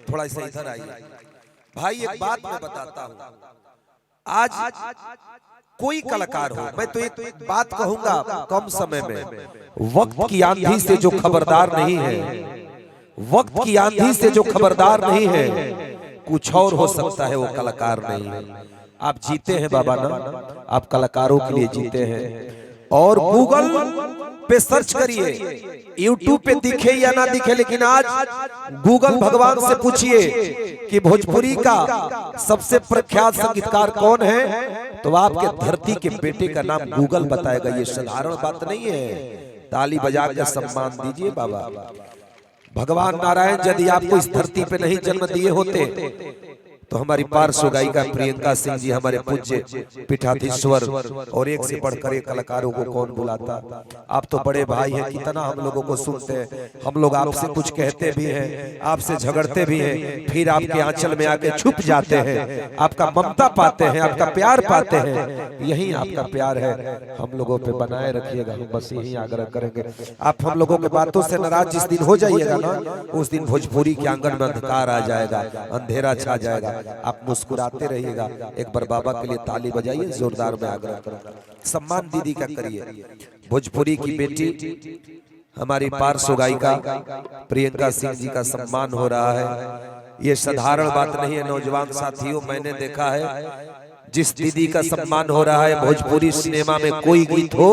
थोड़ा सा इधर आइए भाई। एक बात मैं बताता हूँ, आज कोई कलाकार हो, मैं तो एक बात कहूंगा, कम समय में वक्त की आंधी से जो खबरदार नहीं है, वक्त की आंधी से जो खबरदार नहीं है, कुछ और हो सकता है, वो कलाकार नहीं है। आप जीते हैं बाबा ना, आप कलाकारों के लिए जीते हैं। और गूगल पे सर्च करिए, यूट्यूब पे दिखे या ना दिखे, लेकिन आज गूगल भगवान से पूछिए कि भोजपुरी का सबसे प्रख्यात संगीतकार कौन है, तो आपके धरती के बेटे का नाम गूगल बताएगा। ये साधारण बात नहीं है। ताली बजा के सम्मान दीजिए बाबा। भगवान नारायण यदि आपको इस धरती पे नहीं जन्म दिए होते तो हमारी पार्श्व गायिका प्रियंका सिंह जी, हमारे पूज्य पीठाधीश्वर, और एक से बढ़कर एक कलाकारों को कौन बुलाता। आप तो बड़े भाई हैं, कितना हम लोगों को सुनते हैं। हम लोग आपसे कुछ कहते भी हैं, आपसे झगड़ते भी हैं, फिर आपके आंचल में आके छुप जाते हैं, आपका ममता पाते हैं, आपका प्यार पाते हैं। यही आपका प्यार है, हम लोगों पे बनाए रखिएगा। हम बस यही आग्रह करेंगे। आप हम लोगों के बातों से नाराज जिस दिन हो जाइएगा ना, उस दिन भोजपुरी के आंगन में अंधकार आ जाएगा, अंधेरा छा जाएगा। आप मुस्कुराते रहिएगा। एक बार बाबा के लिए ताली बजाइए, जोरदार में आग्रह करूंगा। सम्मान दीदी का करिए। भोजपुरी की बेटी हमारी पार्श्व गायिका प्रियंका सिंह जी का सम्मान हो रहा है। ये साधारण बात नहीं है नौजवान साथियों। मैंने देखा है जिस दीदी का सम्मान हो रहा है, भोजपुरी सिनेमा में कोई गीत हो,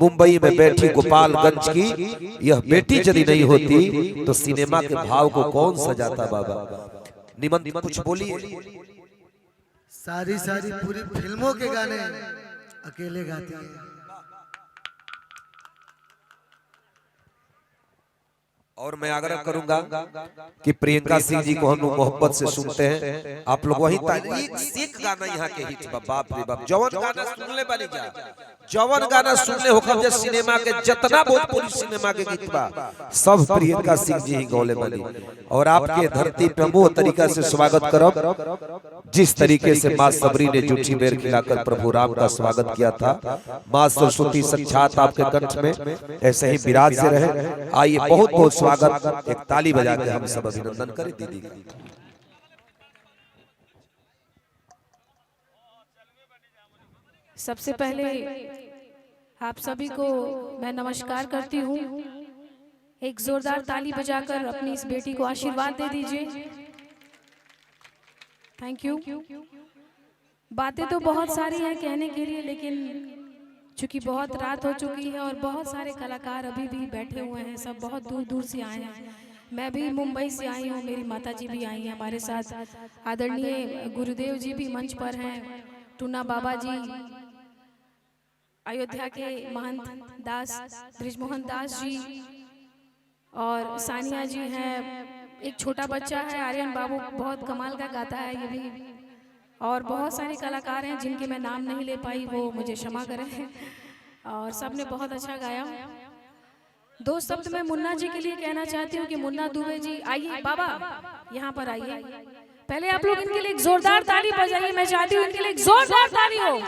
मुंबई में बैठी गोपालगंज की यह बेटी यदि नहीं होती तो सिनेमा के भाव को कौन सजाता बाबा। निमन कुछ बोलिए। सारी पूरी फिल्मों के गाने अकेले गाती है। और मैं आग्रह करूंगा कि प्रियंका सिंह जी को हम लोग मोहब्बत से सुनते हैं। आप लोग वही एक गाना यहाँ के हिट बा, बाप रे बाप। जवन गाना सुनले बानी जा, जवन गाना सुनले होकर जे सिनेमा के जितना भोजपुरी सिनेमा के गीत बा, सब प्रियंका सिंह जी ही गौले बानी। और आपके धरती पे वो तरीका से स्वागत करब जिस तरीके से माँ सबरी ने जूठी बेर खिलाकर प्रभु राम का स्वागत किया था। माँ सरस्वती साक्षात आपके कंठ में ऐसे ही विराज से रहे। आइए बहुत बहुत स्वागत, एक ताली बजा के हम सब अभिनंदन करें दीदी का। सबसे पहले आप सभी को मैं नमस्कार करती हूँ। एक जोरदार ताली बजाकर अपनी इस बेटी को आशीर्वाद दे दीजिए। Thank you. बातें तो बहुत सारी हैं कहने के लिए, लेकिन चूंकि बहुत रात हो चुकी है और बहुत सारे कलाकार अभी भी बैठे हुए हैं, सब बहुत दूर दूर से आए हैं। मैं भी मुंबई से आई हूँ, मेरी माता जी भी आई हैं हमारे साथ। आदरणीय गुरुदेव जी भी मंच पर हैं, टूना बाबा जी, अयोध्या के महंत दास ब्रिजमोहन दास जी, और सानिया जी हैं। एक छोटा बच्चा है आर्यन बाबू, बहुत कमाल का गाता है ये भी। और बहुत सारे कलाकार हैं जिनके मैं नाम नहीं ले पाई, वो मुझे क्षमा करें। और सब ने बहुत अच्छा गाया। दो शब्द मैं मुन्ना जी के लिए कहना चाहती हूँ कि मुन्ना दुबे जी आइए बाबा, यहाँ पर आइए। पहले आप लोग इनके लिए एक जोरदार ताली बजाइए। मैं चाहती हूँ इनके लिए एक जोरदार ताली हो,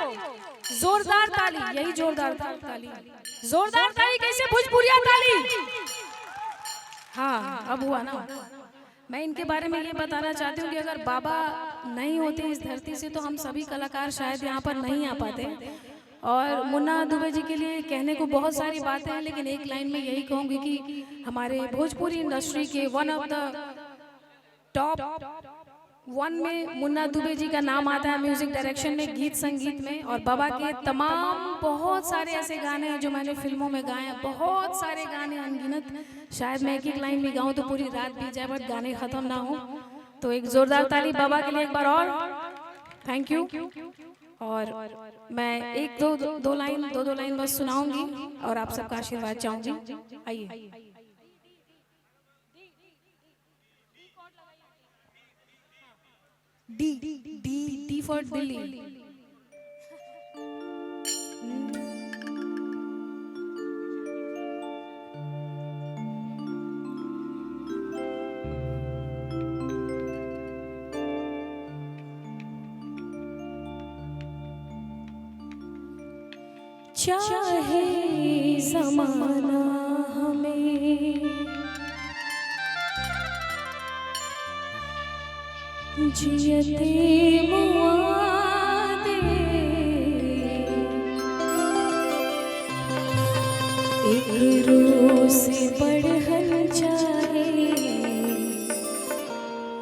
जोरदार ताली, यही जोरदार ताली, जोरदार ताली। कैसे भोजपुरिया ताली? हाँ अब हुआ ना। मैं इनके बारे में ये बताना चाहती हूँ कि अगर बाबा नहीं होते इस धरती से तो हम सभी कलाकार शायद यहाँ पर नहीं आ पाते। और मुन्ना दुबे जी के लिए कहने को बहुत सारी बातें हैं, लेकिन एक लाइन में यही कहूँगी कि हमारे भोजपुरी इंडस्ट्री के वन ऑफ द टॉप 1 में मुन्ना दुबे जी का नाम आता है, म्यूजिक डायरेक्शन में, गीत संगीत में। और बाबा के तमाम बहुत सारे ऐसे गाने हैं जो मैंने फिल्मों में गाए हैं, बहुत सारे गाने अनगिनत। शायद मैं एक एक लाइन भी गाऊं तो पूरी रात बीत जाए, बट गाने खत्म ना हो। तो एक जोरदार ताली बाबा के लिए एक बार और। Thank you. और मैं एक दो लाइन बस सुनाऊंगी और आप सबका आशीर्वाद चाहूंगी। आइए। D for Delhi. चाहे ज़माना हमें जियते मुआदे एक रोज से बढ़हन चाहे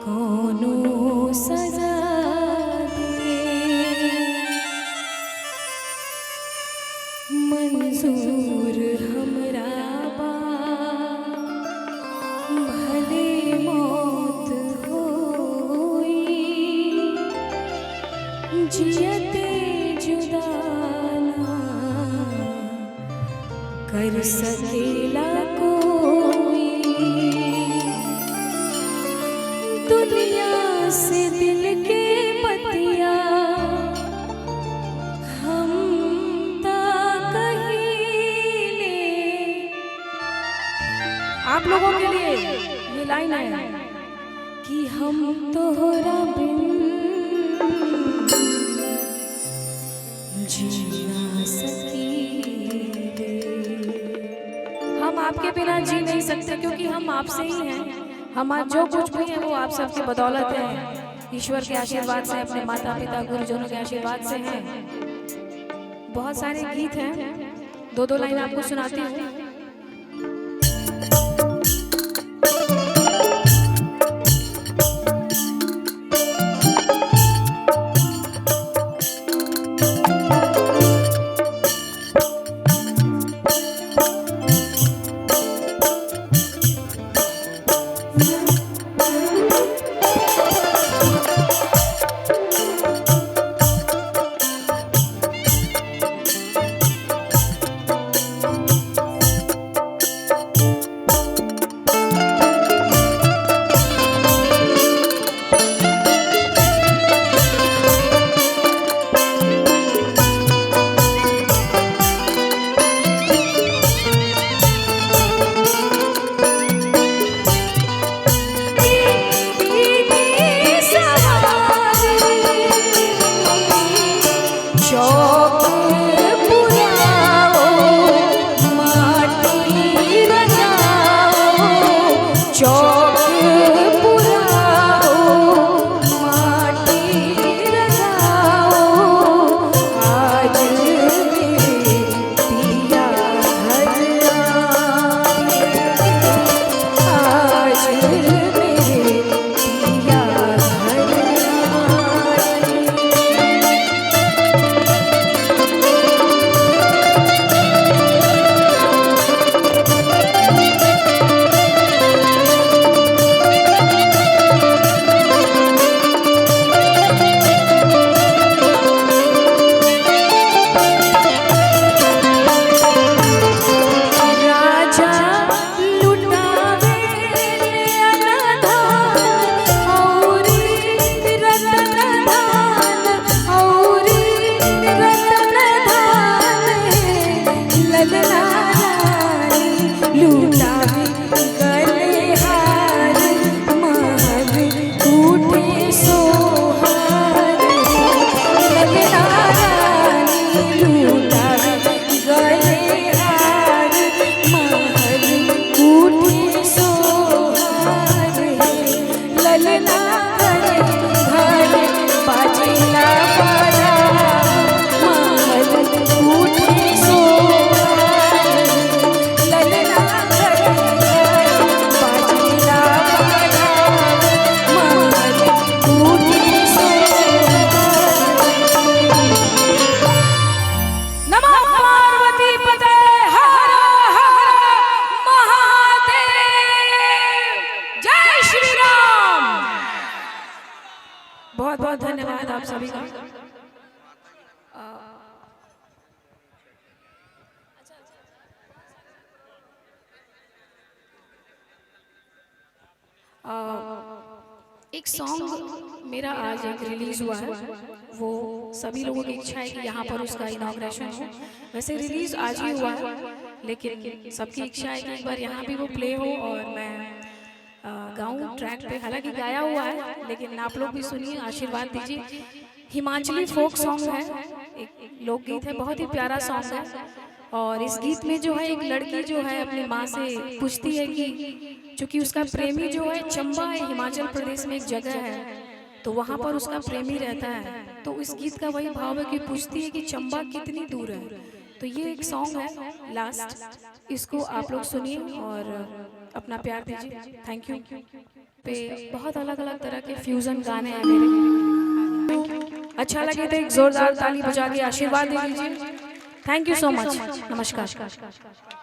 कोनो सजा दे मंजूर हमरा बा भले मौत होई जियते जुदा ना कर सकेला कोई दुनिया से दिल के पतिया हम ता कहिले। आप लोगों के लिए ये लाइन है कि हम तोहरा बिन जी ना सकीले। हम आपके बिना जी नहीं सकते क्योंकि हम आपसे ही हैं। हमारा जो कुछ भी है वो आप सबकी बदौलत है, ईश्वर के आशीर्वाद से, अपने माता पिता गुरुजनों के आशीर्वाद से है। बहुत सारे गीत हैं, दो दो लाइन आपको सुनाती हूँ। बहुत बहुत धन्यवाद आप सभी का। एक सॉन्ग मेरा आज एक रिलीज हुआ है, वो सभी लोगों की इच्छा है कि यहाँ पर उसका इनॉग्रेशन हो। वैसे रिलीज आज ही हुआ है, लेकिन सबकी इच्छा है कि एक बार यहाँ भी वो प्ले हो और मैं गाऊं ट्रैक पे। हालांकि गाया हुआ है, लेकिन आप लोग भी सुनिए, आशीर्वाद दीजिए। हिमाचली फोक सॉन्ग है, एक लोकगीत है, बहुत ही प्यारा सॉन्ग है। और इस गीत में जो है एक लड़की जो है अपनी माँ से पूछती है कि चूंकि उसका प्रेमी जो है चंबा है, हिमाचल प्रदेश में एक जगह है, तो वहाँ पर उसका प्रेमी रहता है। तो इस गीत का वही भाव है कि पूछती है कि चंबा कितनी दूर है। तो ये एक सॉन्ग है लास्ट, इसको आप लोग सुनिए और अपना प्यार दीजिए। Thank you. पे बहुत अलग अलग तरह के फ्यूजन गाने हैं मेरे। अच्छा लगे तो एक जोरदार ताली बजा के आशीर्वाद दे दीजिए। Thank you so much. नमस्कार।